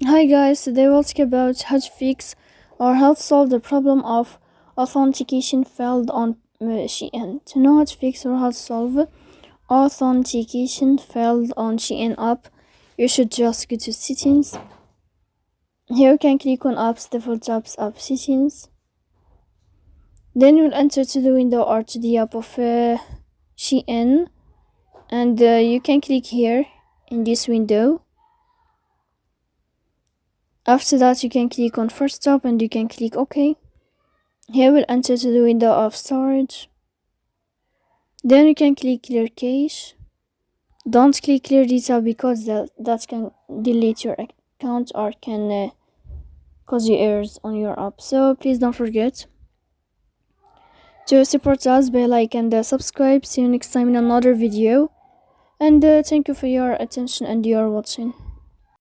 Hi guys, today we'll talk about how to fix or how to solve the problem of authentication failed on Shein. To know how to fix or how to solve authentication failed on Shein app, you should just go to settings. Here you can click on apps, default apps, app settings. Then you'll enter to the window or to the app of Shein, and you can click here in this window. After that, you can click on first stop and you can click OK. Here we'll enter to the window of storage. Then you can click clear cache. Don't click clear detail because that can delete your account or can cause you errors on your app. So please don't forget to support us by like and subscribe. See you next time in another video. And thank you for your attention and your watching.